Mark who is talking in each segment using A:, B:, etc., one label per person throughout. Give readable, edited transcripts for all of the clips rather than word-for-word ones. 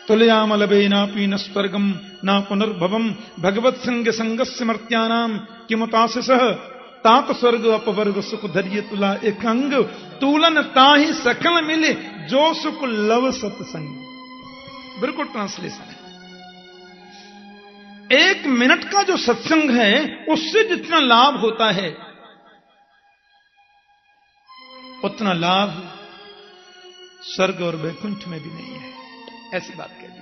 A: तुलयामलबेनापि न स्वर्गम न पुनर्भवम भगवत संग संगस्य मर्त्यानाम किमुतासिसः तात स्वर्ग अपवर्ग सुख धैर्य तुला एक अंग तूलन ताहि सकल मिले जो सुख लव सत्संग। बिल्कुल ट्रांसलेशन है। 1 मिनट का जो सत्संग है उससे जितना लाभ होता है उतना लाभ स्वर्ग और वैकुंठ में भी नहीं है, ऐसी बात कह दी।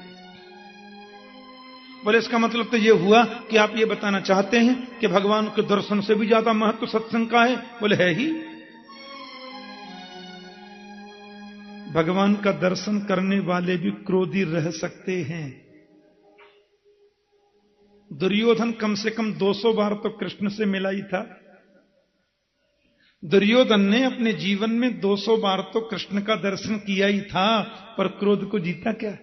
A: बोले इसका मतलब तो ये हुआ कि आप ये बताना चाहते हैं कि भगवान के दर्शन से भी ज्यादा महत्व सत्संग का है? बोले है ही। भगवान का दर्शन करने वाले भी क्रोधी रह सकते हैं। दुर्योधन कम से कम 200 बार तो कृष्ण से मिला ही था। दुर्योधन ने अपने जीवन में 200 बार तो कृष्ण का दर्शन किया ही था, पर क्रोध को जीता क्या?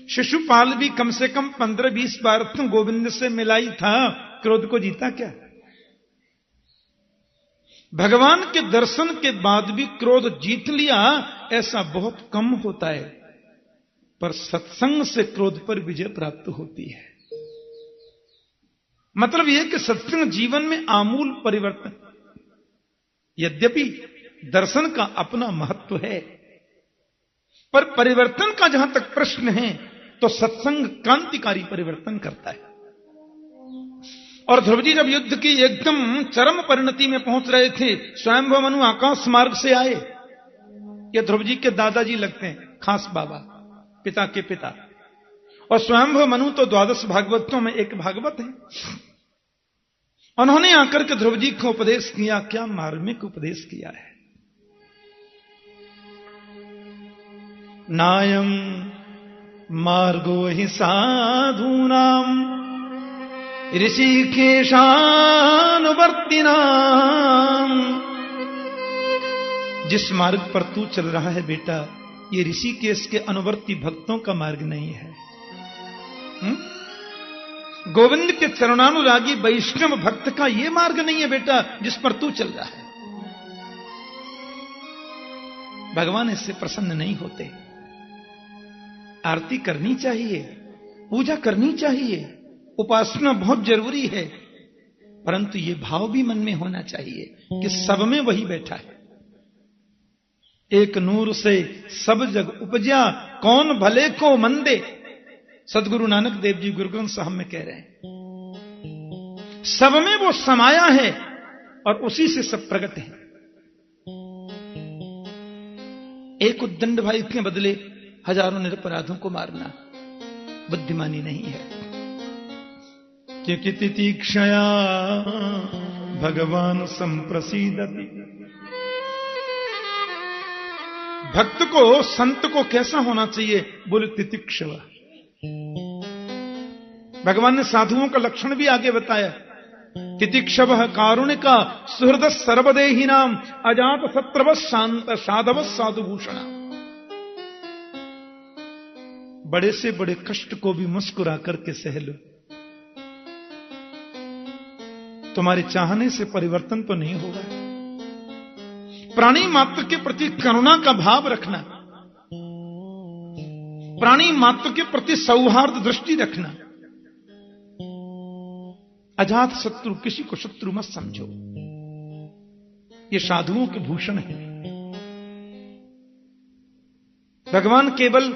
A: शिशुपाल भी कम से कम 15-20 बार तो गोविंद से मिला ही था, क्रोध को जीता क्या? भगवान के दर्शन के बाद भी क्रोध जीत लिया, ऐसा बहुत कम होता है, पर सत्संग से क्रोध पर विजय प्राप्त होती है। मतलब यह कि सत्संग जीवन में आमूल परिवर्तन। यद्यपि दर्शन का अपना महत्व है, पर परिवर्तन का जहां तक प्रश्न है तो सत्संग क्रांतिकारी परिवर्तन करता है। और ध्रुव जी जब युद्ध की एकदम चरम परिणति में पहुंच रहे थे, स्वयंभू मनु आकाश मार्ग से आए। ये ध्रुव जी के दादाजी लगते हैं, खास बाबा, पिता के पिता। और स्वयंभू मनु तो 12 भागवतों में एक भागवत है। उन्होंने आकर के ध्रुव जी को उपदेश किया। क्या मार्मिक उपदेश किया है। नायम मार्गो हि साधूनाम ऋषिकेशानुवर्तिनाम। जिस मार्ग पर तू चल रहा है बेटा, ये ऋषिकेश के अनुवर्ती भक्तों का मार्ग नहीं है। गोविंद के चरणानुरागी वैष्णव भक्त का यह मार्ग नहीं है बेटा, जिस पर तू चल रहा है। भगवान इससे प्रसन्न नहीं होते। आरती करनी चाहिए, पूजा करनी चाहिए, उपासना बहुत जरूरी है, परंतु यह भाव भी मन में होना चाहिए कि सब में वही बैठा है। एक नूर से सब जग उपजा, कौन भले को मंदे। सदगुरु नानक देव जी गुरु ग्रंथ साहब में कह रहे हैं, सब में वो समाया है और उसी से सब प्रकट है। एक उद्दंड भाई के बदले हजारों निरपराधों को मारना बुद्धिमानी नहीं है। क्योंकि तितीक्षया भगवान संप्रसीदति। भक्त को, संत को कैसा होना चाहिए? बोले तितिक्षवा। भगवान ने साधुओं का लक्षण भी आगे बताया। तितिक्षव कारुणिका सुहृद सर्वदेही नाम अजात शत्रव शांत साधव साधुभूषण। बड़े से बड़े कष्ट को भी मुस्कुरा करके सह लो। तुम्हारे चाहने से परिवर्तन तो नहीं होगा। प्राणी मात्र के प्रति करुणा का भाव रखना, प्राणी मात्र के प्रति सौहार्द दृष्टि रखना। अजात शत्रु, किसी को शत्रु मत समझो। ये साधुओं के भूषण है। भगवान केवल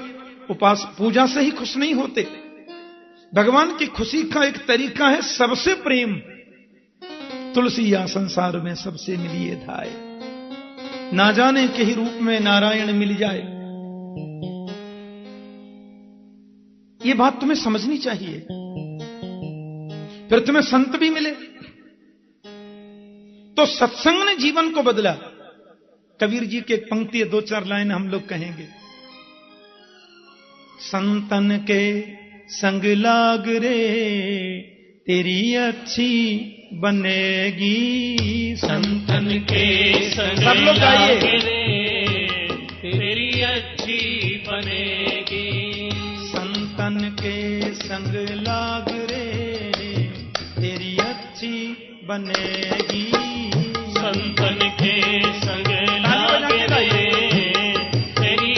A: पूजा से ही खुश नहीं होते। भगवान की खुशी का एक तरीका है सबसे प्रेम। तुलसी या संसार में सबसे मिलिए धाय, ना जाने के ही रूप में नारायण मिल जाए। ये बात तुम्हें समझनी चाहिए। फिर तुम्हें संत भी मिले। तो सत्संग ने जीवन को बदला। कबीर जी की एक पंक्ति है, 2-4 लाइन हम लोग कहेंगे। संतन के संग लाग रे तेरी अच्छी बनेगी।
B: संतन के संग
A: सब लोग गाइए।
B: लाग रे तेरी अच्छी बनेगी।
A: संतन के संग लाग रे तेरी अच्छी बनेगी।
B: संतन के संग लाग रे तेरी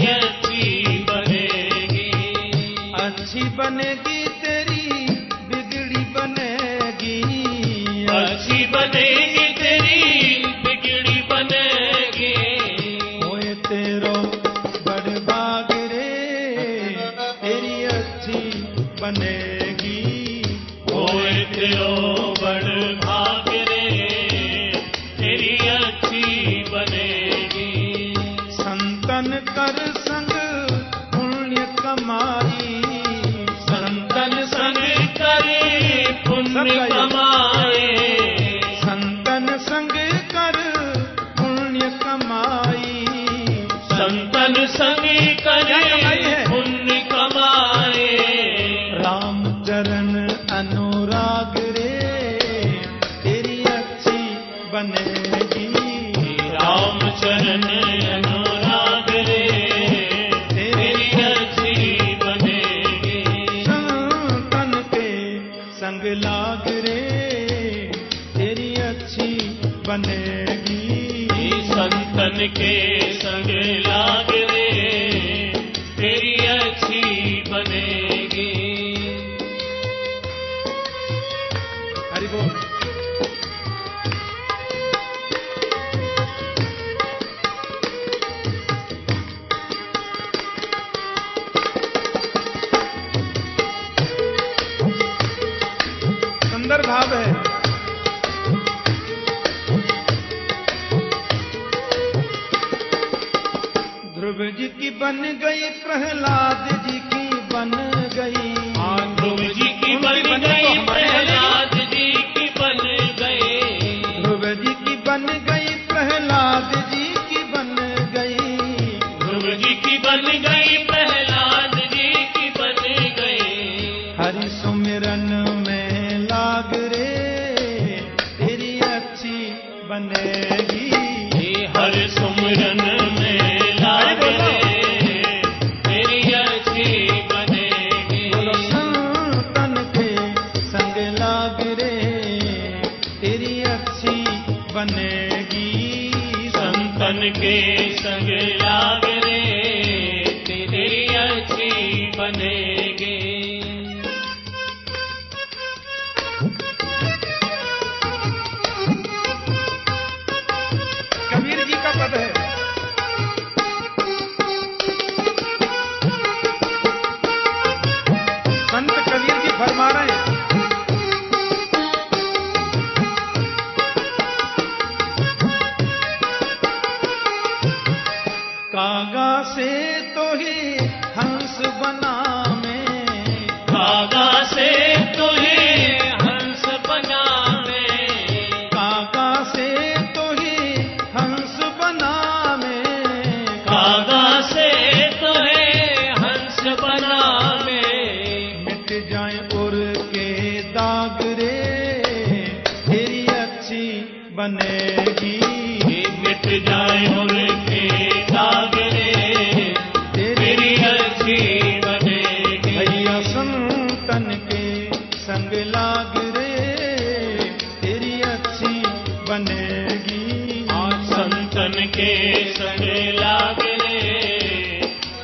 A: संतन कर संग पुण्य कमाई,
B: संतन संग करे पुण्य कमाए,
A: संतन संग कर पुण्य कमाई,
B: संतन संग करे पुण्य कमाए।
A: राम चरण अनुराग रे तेरी अच्छी बनेगी,
B: राम चरण अनुराग रे तेरी अच्छी बनेगी,
A: संतन के संग लाग रे तेरी अच्छी बनेगी,
B: संतन के संग लाग रे तेरी अच्छी बनेगी।
A: हरि बोल। सुंदर भाव है। ध्रुव जी की बन गई, प्रहलाद जी की बन गई,
B: ध्रुव जी की बन गई, प्रहलाद जी की बन गई,
A: ध्रुव जी की बन गई, प्रहलाद जी की बन गई,
B: ध्रुव जी की बन गई, प्रहलाद जी की बन गई।
A: हरि सुमिरन में लाग रे तेरी अच्छी बनेगी,
B: हर सुमिरन में लाग रे तेरी अच्छी बनेगी,
A: बोलो संतन के संग लाग रे तेरी अच्छी बनेगी,
B: संतन के संग लाग रे तेरी अच्छी बनेगी।
A: कबीर जी का पद है। संत कबीर जी फरमा रहे हैं, कागा से तो ही हंस बना में,
B: कागा से तुहे हंस बनावे,
A: कागा से तो ही हंस बना में,
B: कागा से तुहे हंस बनावे,
A: मिट जाए उर के दाग रे तेरी अच्छी बनेगी,
B: मिट जाए उनके दाग रे तेरी अच्छी बनेगी,
A: भैया संतन के संग लाग रे तेरी अच्छी बनेगी,
B: संतन के संग लाग रे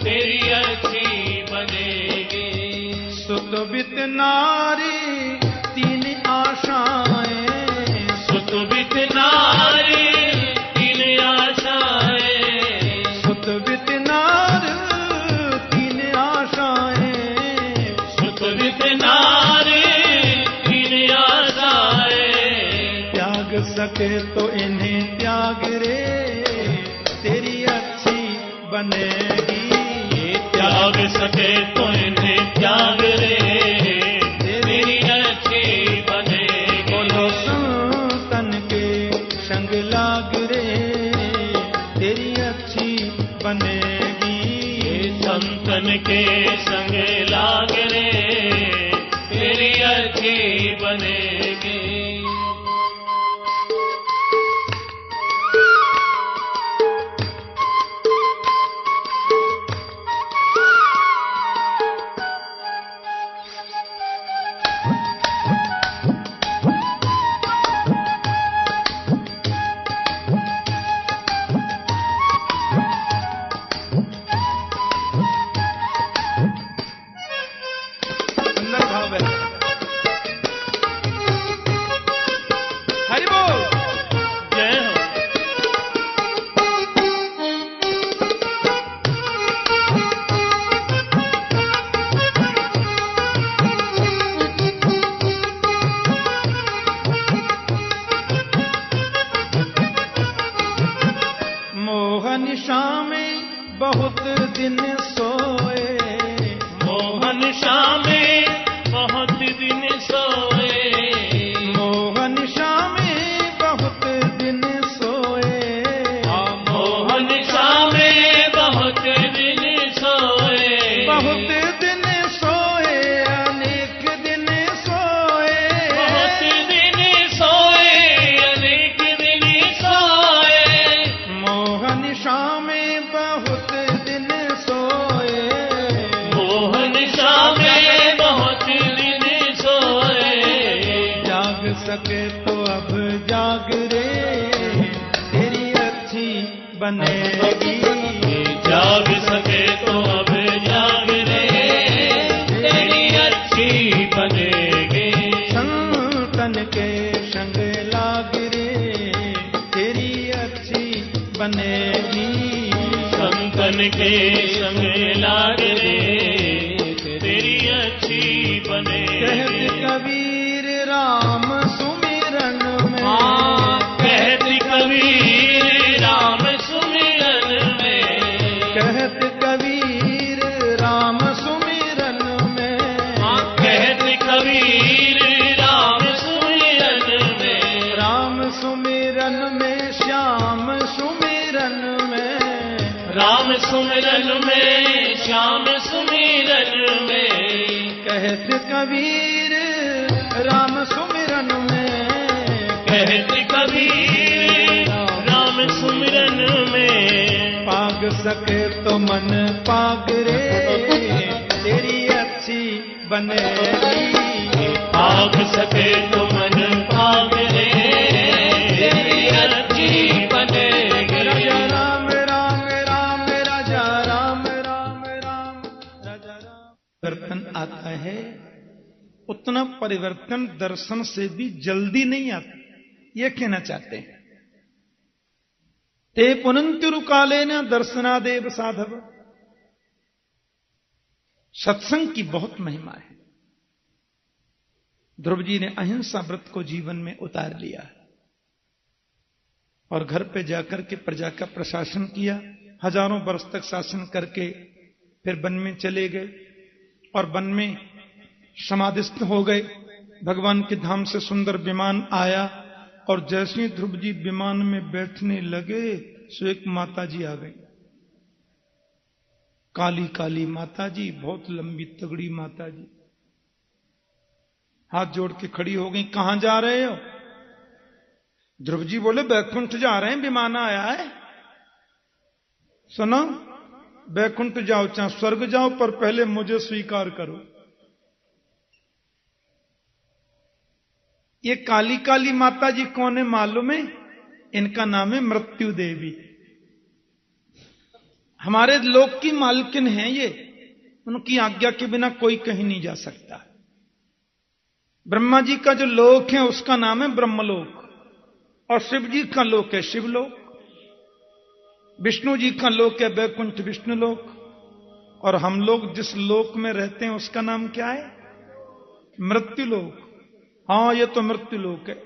B: तेरी अच्छी बनेगी।
A: सुतवित नारी तीन आशाएं,
B: सुतवित नारी तीन आशाएं,
A: सुतवित नार तीन आशाएं,
B: सुतवित नारी तीन आशाएं,
A: त्याग सके तो इन्हें त्याग रे तेरी अच्छी बनेगी,
B: त्याग सके तो इन्हें त्याग रे तेरी अच्छी बनेगी,
A: बोलो संतन के संग लाग रे तेरी अच्छी बनेगी,
B: संतन के संग लाग रे तेरी अच्छी बनेगी।
A: सुंदर भाव है। बहुत दिन सोए,
B: मोहन श्याम बहुत दिन सोए,
A: मोहन श्याम बहुत दिन सोए,
B: मोहन श्याम बहुत दिन सोए,
A: बहुत दिन सोए, अनेक दिन सोए,
B: बहुत दिन सोए, अनेक दिन सोए,
A: मोहन श्याम बहुत दिन सोए,
B: मोहन श्याम बहुत दिन सोए,
A: जाग सके तो अब जाग रे, तेरी अच्छी बनेगी,
B: जाग सके तो अब जाग रे, तेरी अच्छी बनेगी,
A: संतन के संग लाग रे, तेरी अच्छी बनेगी,
B: संतन के संग लाग रे, तेरी अच्छी बनेगी।
A: कहत कबीर राम सुमिरन में,
B: कहत कबीर राम सुमिरन में,
A: कहत कबीर राम सुमिरन में,
B: कहत कबीर राम सुमिरन में,
A: राम सुमिरन में, श्याम सुमिरन में,
B: राम सुमिरन में, श्याम सुमिरन में,
A: कहत कबीर राम सुमिरन में,
B: कहत कबीर राम सुमिरन में,
A: पाग सके तो मन पाग रे, तेरी अच्छी बनेगी,
B: पाग सके तो मन पाग रे, तेरी अच्छी बनेगी।
A: राजा राम राम राम, राजा राम राम राम, राजा राम। परिवर्तन आता है, उतना परिवर्तन दर्शन से भी जल्दी नहीं आता, ये कहना चाहते हैं। ते पुनंतिरुकालेन दर्शनादेव साधव। सत्संग की बहुत महिमा है। ध्रुव जी ने अहिंसा व्रत को जीवन में उतार लिया और घर पे जाकर के प्रजा का प्रशासन किया। हजारों वर्ष तक शासन करके फिर वन में चले गए और वन में समाधिस्थ हो गए। भगवान के धाम से सुंदर विमान आया और जैसे ही ध्रुव जी विमान में बैठने लगे सो एक माता जी आ गई। काली काली माता जी, बहुत लंबी तगड़ी माता जी, हाथ जोड़ के खड़ी हो गई। कहां जा रहे हो? ध्रुव जी बोले बैकुंठ जा रहे हैं, विमान आया है। सुनो, बैकुंठ जाओ चाहे स्वर्ग जाओ, पर पहले मुझे स्वीकार करो। ये काली काली माता जी कौन है मालूम है? इनका नाम है मृत्यु देवी। हमारे लोक की मालकिन है ये। उनकी आज्ञा के बिना कोई कहीं नहीं जा सकता। ब्रह्मा जी का जो लोक है उसका नाम है ब्रह्मलोक और शिव जी का लोक है शिवलोक। विष्णु जी का लोक है बैकुंठ विष्णुलोक और हम लोग जिस लोक में रहते हैं उसका नाम क्या है? मृत्युलोक। हाँ, ये तो मृत्युलोक है।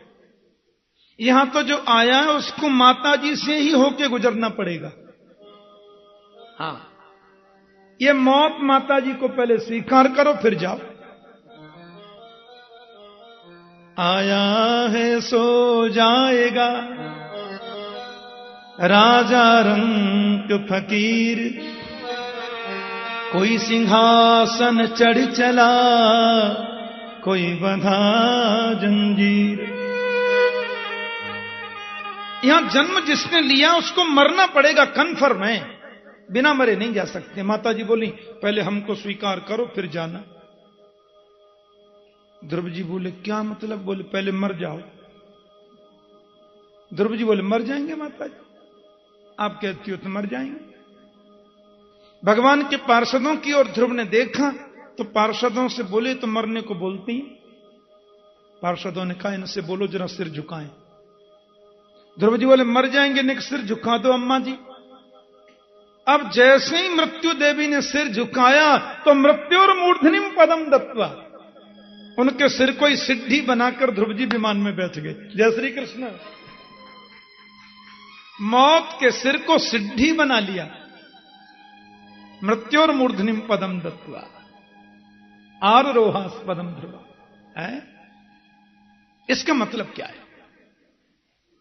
A: यहां तो जो आया है उसको माता जी से ही होके गुजरना पड़ेगा। हाँ, ये मौत माता जी को पहले स्वीकार करो फिर जाओ। आया है सो जाएगा राजा रंक फकीर, कोई सिंहासन चढ़ चला, कोई बंधा जंजीर। यहां जन्म जिसने लिया उसको मरना पड़ेगा, कन्फर्म है, बिना मरे नहीं जा सकते। माता जी बोली पहले हमको स्वीकार करो फिर जाना। ध्रुव जी बोले क्या मतलब? बोले पहले मर जाओ। ध्रुव जी बोले मर जाएंगे माता जी, आप कहती हो तो मर जाएंगे। भगवान के पार्षदों की ओर ध्रुव ने देखा तो पार्षदों से बोले तो मरने को बोलती हैं। पार्षदों ने कहा इनसे बोलो जरा सिर झुकाएं। ध्रुव जी बोले मर जाएंगे, निक सिर झुका दो अम्मा जी। अब जैसे ही मृत्यु देवी ने सिर झुकाया तो मृत्यु और मूर्धनिम पदम दत्वा, उनके सिर को ही सिद्धि बनाकर ध्रुव जी विमान में बैठ गए। जय श्री कृष्ण। मौत के सिर को सिद्धि बना लिया। मृत्योर्मूर्धनिम पदम दत्वा आरोहास्पदम ध्रुवा है। इसका मतलब क्या है?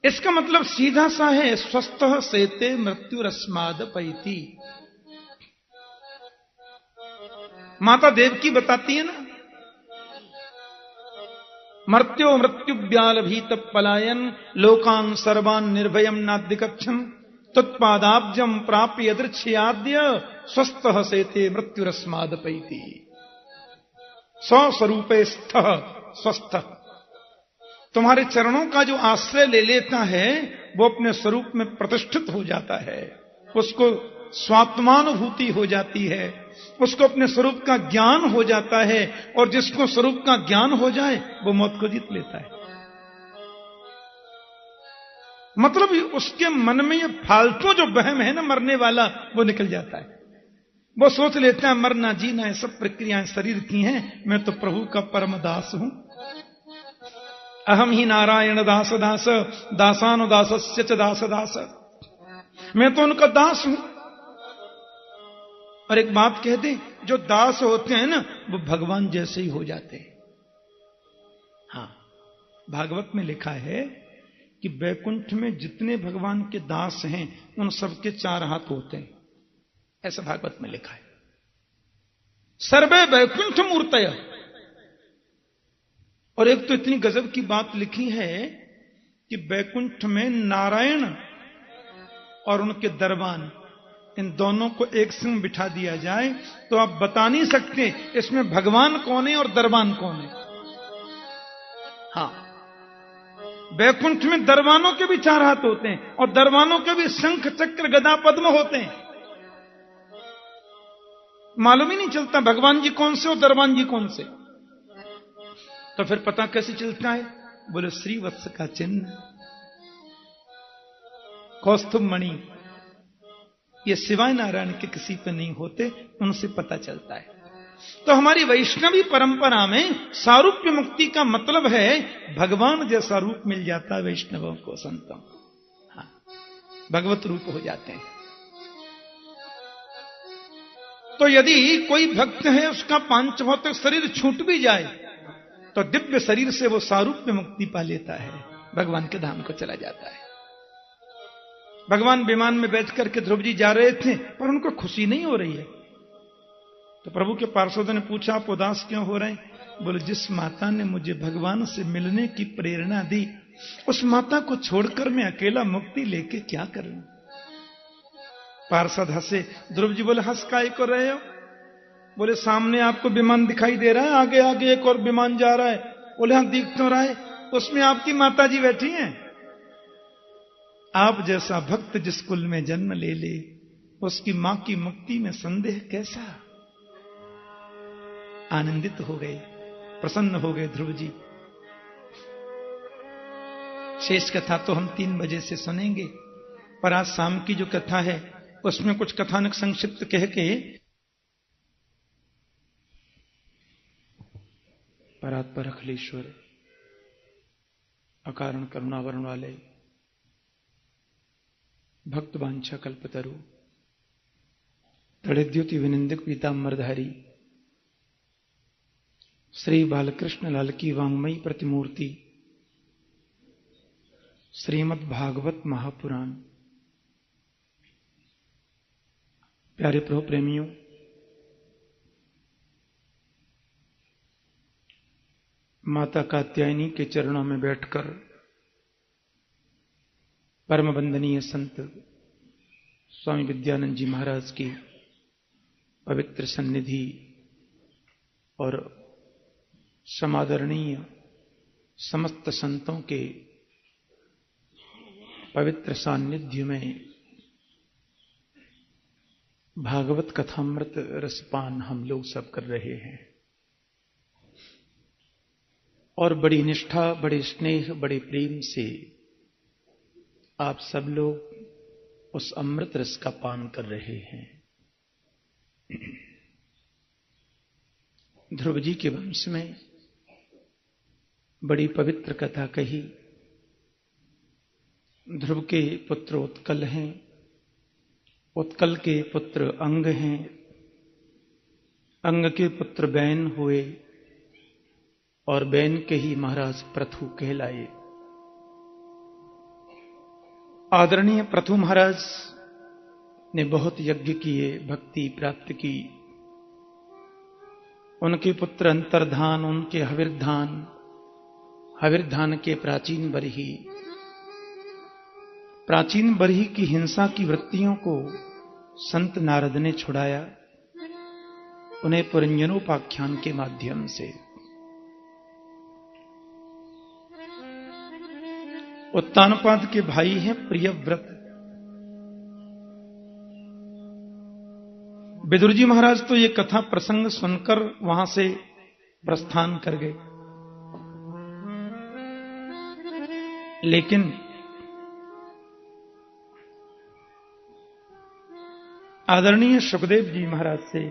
A: इसका मतलब सीधा सा है, स्वस्थ सेते मृत्युरस्माद पैति। माता देवकी बताती है ना, मर्त्यो मृत्युव्याल भीत पलायन लोकान सर्वान निर्भयम नाद्यकक्षम तत्पादाब्जम प्राप्य यदृच्छयाद्य स्वस्थ सेते मृत्युरस्माद पैति। स्वस्वरूपे स्थ स्वस्थ। तुम्हारे चरणों का जो आश्रय ले लेता है वो अपने स्वरूप में प्रतिष्ठित हो जाता है, उसको स्वात्मानुभूति हो जाती है, उसको अपने स्वरूप का ज्ञान हो जाता है, और जिसको स्वरूप का ज्ञान हो जाए वो मौत को जीत लेता है। मतलब उसके मन में ये फालतू जो वहम है ना मरने वाला, वो निकल जाता है। वो सोच लेता है मरना जीना ये सब प्रक्रियाएं शरीर की हैं, मैं तो प्रभु का परम दास हूं। अहम ही नारायण दास दास दासानुदासस्य च दास दास। मैं तो उनका दास हूं। और एक बात कह दे, जो दास होते हैं ना वो भगवान जैसे ही हो जाते हैं। हाँ, भागवत में लिखा है कि वैकुंठ में जितने भगवान के दास हैं उन सबके 4 हाथ होते हैं, ऐसा भागवत में लिखा है। सर्वे वैकुंठ मूर्तय। और एक तो इतनी गजब की बात लिखी है कि वैकुंठ में नारायण और उनके दरबान, इन दोनों को एक संग बिठा दिया जाए तो आप बता नहीं सकते इसमें भगवान कौन है और दरबान कौन है। हाँ, वैकुंठ में दरबानों के भी 4 हाथ होते हैं और दरबानों के भी शंख चक्र गदा पद्म होते हैं। मालूम ही नहीं चलता भगवान जी कौन से और दरबान जी कौन से। तो फिर पता कैसे चलता है? बोले श्रीवत्स का चिन्ह, कौस्तुभ मणि, ये सिवाय नारायण के किसी पे नहीं होते, उनसे पता चलता है। तो हमारी वैष्णवी परंपरा में सारूप्य मुक्ति का मतलब है भगवान जैसा रूप मिल जाता है वैष्णवों को, संतों को। हाँ, भगवत रूप हो जाते हैं। तो यदि कोई भक्त है उसका पांचभौतिक शरीर छूट भी जाए तो दिव्य शरीर से वो सारूप्य मुक्ति पा लेता है, भगवान के धाम को चला जाता है। भगवान विमान में बैठ करके ध्रुव जी जा रहे थे पर उनको खुशी नहीं हो रही है। तो प्रभु के पार्षदों ने पूछा आप उदास क्यों हो रहे हैं? बोले जिस माता ने मुझे भगवान से मिलने की प्रेरणा दी उस माता को छोड़कर मैं अकेला मुक्ति लेके क्या करूं। पार्षद हंसे। ध्रुव जी बोले हंस काहे को रहे हो? बोले सामने आपको विमान दिखाई दे रहा है, आगे आगे एक और विमान जा रहा है। बोले हाँ दिख तो रहा है, उसमें आपकी माता जी बैठी हैं। आप जैसा भक्त जिस कुल में जन्म ले ले उसकी मां की मुक्ति में संदेह कैसा। आनंदित हो गए, प्रसन्न हो गए ध्रुव जी। शेष कथा तो हम 3 बजे से सुनेंगे, पर आज शाम की जो कथा है उसमें कुछ कथानक संक्षिप्त कह के परात्पर अखिलेश्वर अकारण करुणा वरुणालय भक्त वांछा कल्पतरु तड़िद्युति विनिंदक पीतांबरधारी श्री बालकृष्ण लाल की वांग्मयी प्रतिमूर्ति श्रीमद् भागवत महापुराण। प्यारे प्रभु प्रेमियों, माता कात्यायनी के चरणों में बैठकर परम वंदनीय संत स्वामी विद्यानंद जी महाराज की पवित्र सन्निधि और समादरणीय समस्त संतों के पवित्र सान्निध्य में भागवत कथामृत रसपान हम लोग सब कर रहे हैं और बड़ी निष्ठा, बड़े स्नेह, बड़े प्रेम से आप सब लोग उस अमृत रस का पान कर रहे हैं। ध्रुव जी के वंश में बड़ी पवित्र कथा कही। ध्रुव के पुत्र उत्कल हैं, उत्कल के पुत्र अंग हैं, अंग के पुत्र बैन हुए और बैन के ही महाराज पृथु कहलाए। आदरणीय पृथु महाराज ने बहुत यज्ञ किए, भक्ति प्राप्त की। उनके पुत्र अंतर्धान, उनके हविर्धान, हविर्धान के प्राचीन बरही की हिंसा की वृत्तियों को संत नारद ने छुड़ाया, उन्हें पुरंजनोपाख्यान के माध्यम से। उत्तानपाद के भाई हैं प्रियव्रत। विदुर जी महाराज तो ये कथा प्रसंग सुनकर वहां से प्रस्थान कर गए, लेकिन आदरणीय सुखदेव जी महाराज से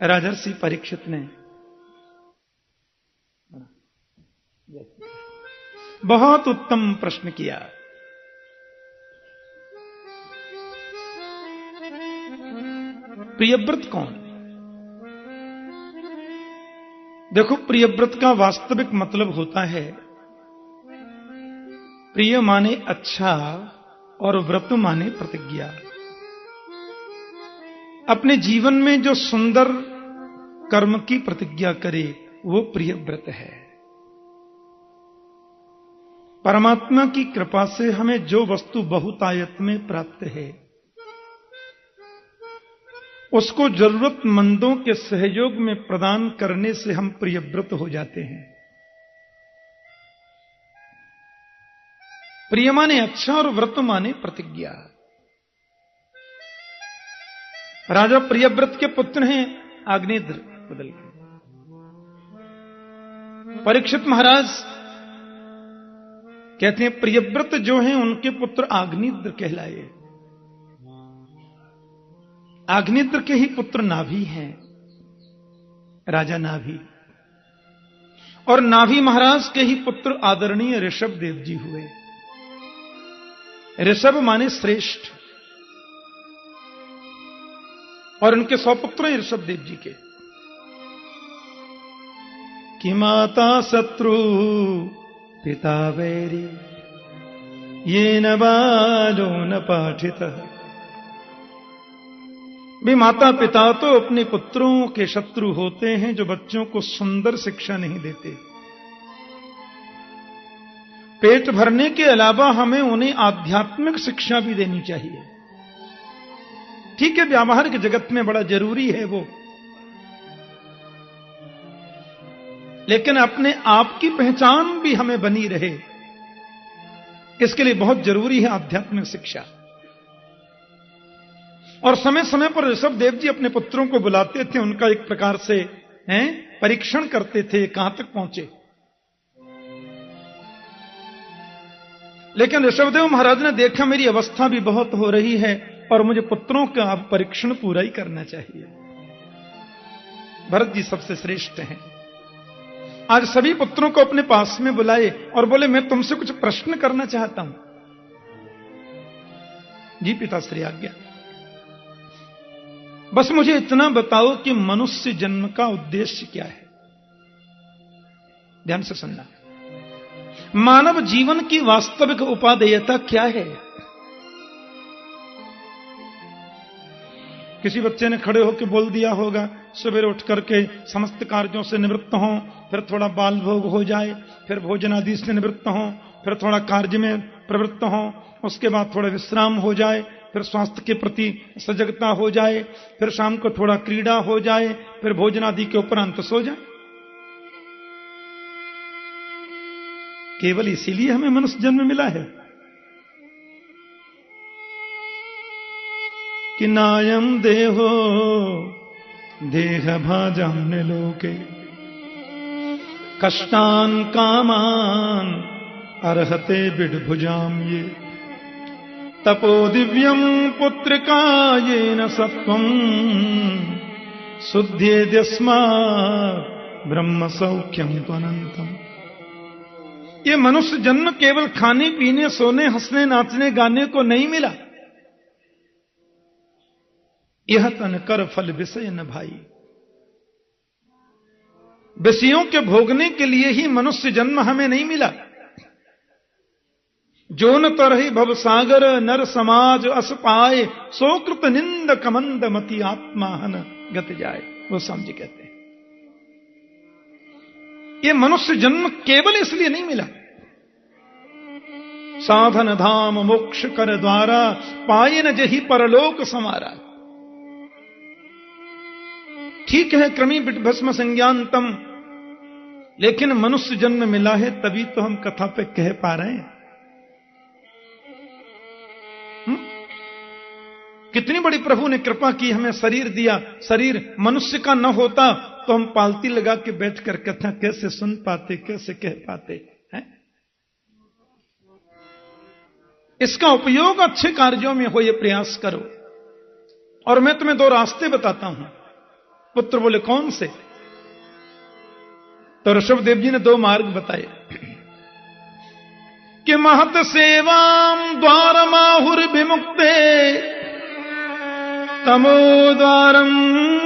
A: राजर्षि परीक्षित ने बहुत उत्तम प्रश्न किया। प्रियव्रत कौन? देखो, प्रियव्रत का वास्तविक मतलब होता है, प्रिय माने अच्छा और व्रत माने प्रतिज्ञा। अपने जीवन में जो सुंदर कर्म की प्रतिज्ञा करे वो प्रियव्रत है। परमात्मा की कृपा से हमें जो वस्तु बहुतायत में प्राप्त है, उसको जरूरतमंदों के सहयोग में प्रदान करने से हम प्रियव्रत हो जाते हैं। प्रिय माने अच्छा और व्रत माने प्रतिज्ञा। राजा प्रियव्रत के पुत्र हैं आग्नेत्र, बदल के परीक्षित महाराज कहते हैं प्रियव्रत जो हैं उनके पुत्र आग्नेत्र कहलाए। आग्नेत्र के ही पुत्र नाभि हैं, राजा नाभि, और नाभि महाराज के ही पुत्र आदरणीय ऋषभ देव जी हुए। ऋषभ माने श्रेष्ठ, और उनके 100 पुत्र हैं ऋषभ देव जी के। कि माता शत्रु पिता वैरी ये न बालो न पाठित। भी माता पिता तो अपने पुत्रों के शत्रु होते हैं जो बच्चों को सुंदर शिक्षा नहीं देते। पेट भरने के अलावा हमें उन्हें आध्यात्मिक शिक्षा भी देनी चाहिए। ठीक है, व्यावहारिक जगत में बड़ा जरूरी है वो, लेकिन अपने आप की पहचान भी हमें बनी रहे, इसके लिए बहुत जरूरी है आध्यात्मिक शिक्षा। और समय समय पर ऋषभ देव जी अपने पुत्रों को बुलाते थे, उनका एक प्रकार से परीक्षण करते थे कहां तक पहुंचे। लेकिन ऋषभदेव महाराज ने देखा मेरी अवस्था भी बहुत हो रही है और मुझे पुत्रों का अब परीक्षण पूरा ही करना चाहिए। भरत जी सबसे श्रेष्ठ हैं। आज सभी पुत्रों को अपने पास में बुलाए और बोले मैं तुमसे कुछ प्रश्न करना चाहता हूं। जी पिताश्री आज्ञा। बस मुझे इतना बताओ कि मनुष्य जन्म का उद्देश्य क्या है। ध्यान से सुनना। मानव जीवन की वास्तविक उपादेयता क्या है? किसी बच्चे ने खड़े होकर बोल दिया होगा सवेरे उठ करके समस्त कार्यों से निवृत्त हों, फिर थोड़ा बाल भोग हो जाए, फिर भोजन आदि से निवृत्त हों, फिर थोड़ा कार्य में प्रवृत्त हों, उसके बाद थोड़ा विश्राम हो जाए, फिर स्वास्थ्य के प्रति सजगता हो जाए, फिर शाम को थोड़ा क्रीड़ा हो जाए, फिर भोजन आदि के उपरांत सो जाए। केवल इसीलिए हमें मनुष्य जन्म मिला है कि नायम देहो देह भाजाम्य लोके कष्टान कामान अर्हते बिडभुजाम ये तपो दिव्यम पुत्रिका ये न सत्वम शुद्धेद्यस्मा ब्रह्म सौख्यम त्वनंतम। ये मनुष्य जन्म केवल खाने पीने सोने हंसने नाचने गाने को नहीं मिला। यह तन कर फल विषय न भाई। विषयों के भोगने के लिए ही मनुष्य जन्म हमें नहीं मिला। जो न तरहि भव सागर नर समाज अस पाए, सोकृत निंद कमंद मति आत्मा हन गत जाए, वो स्वामी जी कहते हैं। ये मनुष्य जन्म केवल इसलिए नहीं मिला। साधन धाम मोक्ष कर द्वारा, पाए न जही परलोक समारा। ठीक है क्रमी भस्म संज्ञानतम, लेकिन मनुष्य जन्म मिला है तभी तो हम कथा पे कह पा रहे हैं। कितनी बड़ी प्रभु ने कृपा की, हमें शरीर दिया। शरीर मनुष्य का न होता तो हम पालती लगा के बैठकर कथा कैसे सुन पाते, कैसे कह पाते हैं। इसका उपयोग अच्छे कार्यों में हो, यह प्रयास करो। और मैं तुम्हें दो रास्ते बताता हूं। पुत्र बोले कौन से? तो ऋषभदेव जी ने दो मार्ग बताए कि महत सेवाम द्वार माहुर विमुक्ते, तमो द्वारम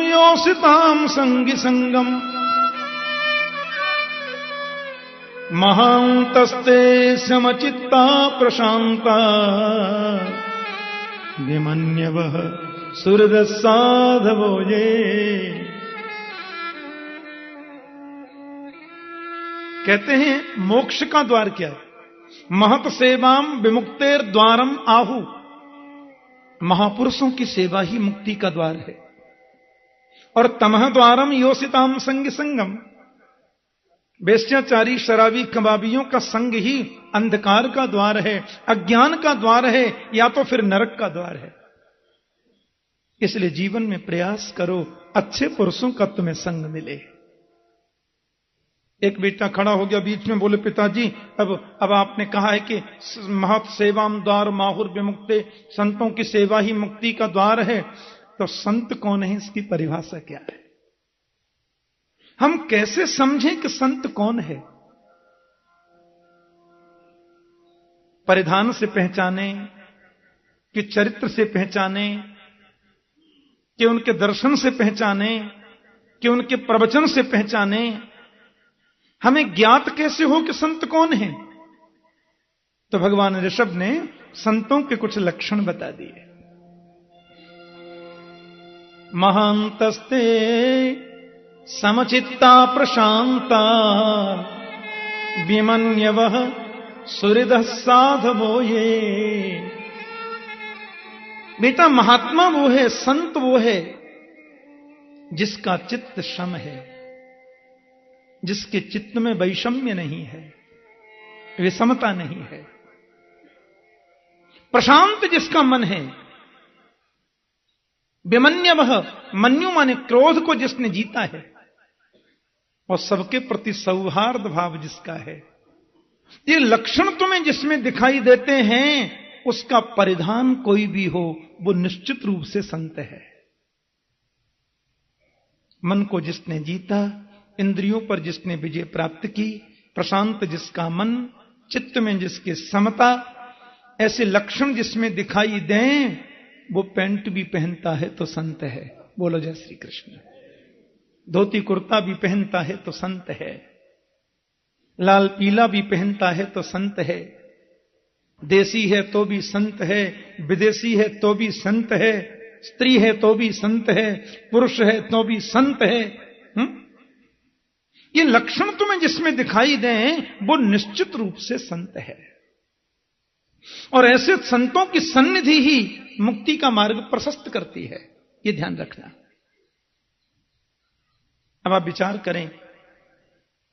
A: योषिताम संगी संगम, महांतस्ते समचित्ता प्रशांता, विमन्यवः सुहृद साधवो ये। कहते हैं मोक्ष का द्वार क्या है? महत सेवाम विमुक्तेर द्वारम आहु। महापुरुषों की सेवा ही मुक्ति का द्वार है। और तमह द्वारम योषिताम संग संगम, वेश्याचारी शराबी कबाबियों का संग ही अंधकार का द्वार है, अज्ञान का द्वार है, या तो फिर नरक का द्वार है। इसलिए जीवन में प्रयास करो अच्छे पुरुषों का तुम्हें संग मिले। एक बेटा खड़ा हो गया बीच में, बोले पिताजी अब आपने कहा है कि महत सेवाम द्वार माहुर विमुक्ते, संतों की सेवा ही मुक्ति का द्वार है, तो संत कौन है, इसकी परिभाषा क्या है? हम कैसे समझें कि संत कौन है? परिधान से पहचाने, कि चरित्र से पहचाने, कि उनके दर्शन से पहचाने, कि उनके प्रवचन से पहचाने? हमें ज्ञात कैसे हो कि संत कौन है? तो भगवान ऋषभ ने संतों के कुछ लक्षण बता दिए। महांतस्ते समचित्ता प्रशांता, विमन्यवः सुहृदः साधवो ये। बेटा महात्मा वो है, संत वो है जिसका चित्त सम है, जिसके चित्त में वैषम्य नहीं है, विषमता नहीं है, प्रशांत जिसका मन है। विमन्यवः, मन्यु माने क्रोध को जिसने जीता है, और सबके प्रति सौहार्द भाव जिसका है। ये लक्षण तुम्हें जिसमें दिखाई देते हैं, उसका परिधान कोई भी हो वो निश्चित रूप से संत है। मन को जिसने जीता, इंद्रियों पर जिसने विजय प्राप्त की, प्रशांत जिसका मन, चित्त में जिसके समता, ऐसे लक्षण जिसमें दिखाई दें, वो पैंट भी पहनता है तो संत है। बोलो जय श्री कृष्ण। धोती कुर्ता भी पहनता है तो संत है, लाल पीला भी पहनता है तो संत है, देसी है तो भी संत है, विदेशी है तो भी संत है, स्त्री है तो भी संत है, पुरुष है तो भी संत है। ये लक्षण तुम्हें जिसमें दिखाई दें वो निश्चित रूप से संत है। और ऐसे संतों की सन्निधि ही मुक्ति का मार्ग प्रशस्त करती है, ये ध्यान रखना। अब आप विचार करें,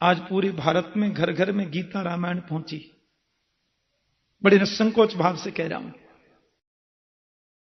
A: आज पूरे भारत में घर घर में गीता रामायण पहुंची। बड़े निसंकोच भाव से कह रहा हूं,